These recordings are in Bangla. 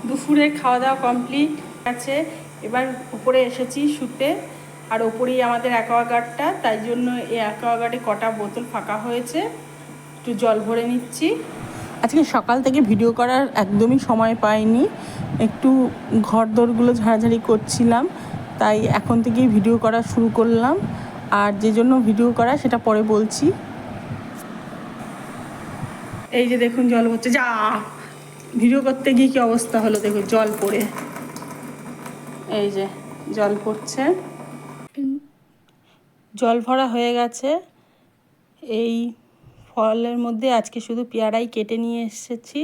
দুপুরে খাওয়া দাওয়া কমপ্লিট আছে। এবার উপরে এসেছি শুতে, আর ওপরেই আমাদের অ্যাকোয়াগার্ডটা, তাই জন্য এই অ্যাকোয়াগার্ডে কটা বোতল ফাঁকা হয়েছে, একটু জল ভরে নিচ্ছি। আজকে সকাল থেকে ভিডিও করার একদমই সময় পাইনি, একটু ঘর দোরগুলো ঝাড়াঝাড়ি করছিলাম, তাই এখন থেকেই ভিডিও করা শুরু করলাম। আর যে জন্য ভিডিও করা সেটা পরে বলছি। এই যে দেখুন জল হচ্ছে, যা ভিডিও করতে গিয়ে কি অবস্থা হলো দেখুন, জল পড়ে। এই যে জল পড়ছে, জল ভরা হয়ে গেছে। এই ফলের মধ্যে আজকে শুধু পেয়ারাই কেটে নিয়ে এসেছি,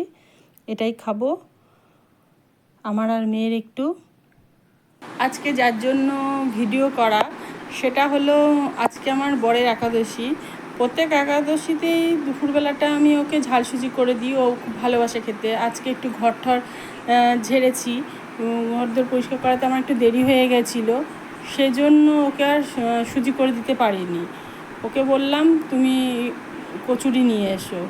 এটাই খাবো আমার আর মেয়ের একটু। আজকে যার জন্য ভিডিও করা সেটা হলো, আজকে আমার বরের একাদশী। প্রত্যেক একাদশীতেই দুপুরবেলাটা আমি ওকে ঝালসুজি করে দিই, ও খুব ভালোবাসে খেতে। আজকে একটু ঘর ঝেড়েছি, ঘরদোর পরিষ্কার করাতে আমার একটু দেরি হয়ে গেছিলো, সেজন্য ওকে আর সুজি করে দিতে পারিনি। ওকে বললাম তুমি কচুরি নিয়ে এসো।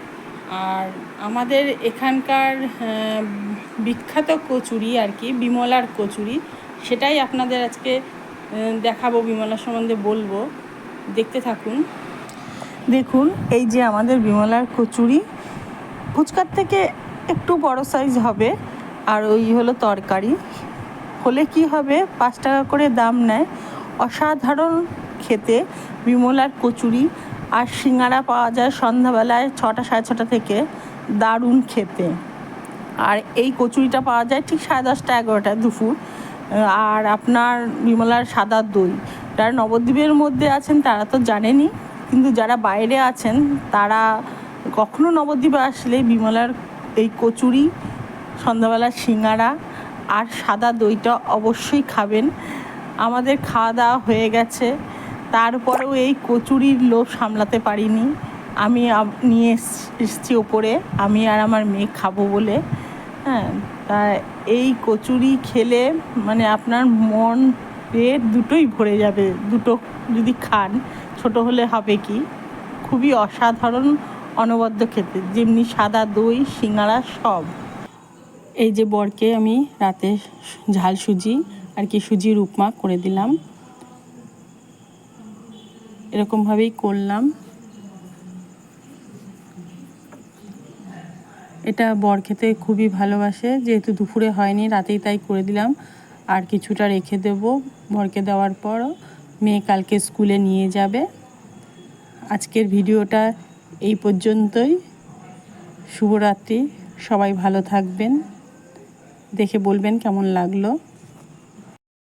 আর আমাদের এখানকার বিখ্যাত কচুরি আর কি, বিমলার কচুরি, সেটাই আপনাদের আজকে দেখাবো, বিমলার সম্বন্ধে বলবো, দেখতে থাকুন। দেখুন এই যে আমাদের বিমলার কচুরি, ফুচকার থেকে একটু বড় সাইজ হবে, আর ওই হলো তরকারি। হলে কি হবে, 5 টাকা করে দাম নেয়। অসাধারণ খেতে বিমলার কচুরি। আর সিঙ্গারা পাওয়া যায় সন্ধ্যাবেলায় 6টা 6:30 থেকে, দারুণ খেতে। আর এই কচুরিটা পাওয়া যায় ঠিক 10:30 11টায় দুপুর। আর আপনার বিমলার সাদা দই, যারা নবদ্বীপের মধ্যে আছেন তারা তো জানেনই, কিন্তু যারা বাইরে আছেন তারা কখনো নবদ্বীপে আসলে বিমলার এই কচুরি, সন্ধ্যাবেলার সিঙ্গারা আর সাদা দইটা অবশ্যই খাবেন। আমাদের খাওয়া দাওয়া হয়ে গেছে, তারপরেও এই কচুরির লোভ সামলাতে পারিনি। আমি নিয়ে এসেছি ওপরে, আমি আর আমার মেয়ে খাবো বলে। হ্যাঁ, তা এই কচুরি খেলে মানে আপনার মন পেট দুটোই ভরে যাবে, দুটো যদি খান। ছোট হলে হবে কি, খুবই অসাধারণ অনবদ্য খেতে, যেমনি সাদা দই সিঙ্গারা সব। এই যে বরকে আমি রাতে ঝাল সুজি আর কি সুজির উপমা করে দিলাম, এরকমভাবেই করলাম। এটা বর খেতে খুবই ভালোবাসে, যেহেতু দুপুরে হয়নি রাতেই তাই করে দিলাম। আর কিছুটা রেখে দেব বরকে দেওয়ার পর, মেয়ে কালকে স্কুলে নিয়ে যাবে। আজকের ভিডিওটা এই পর্যন্তই। শুভরাত্রি, সবাই ভালো থাকবেন, দেখে বলবেন কেমন লাগলো।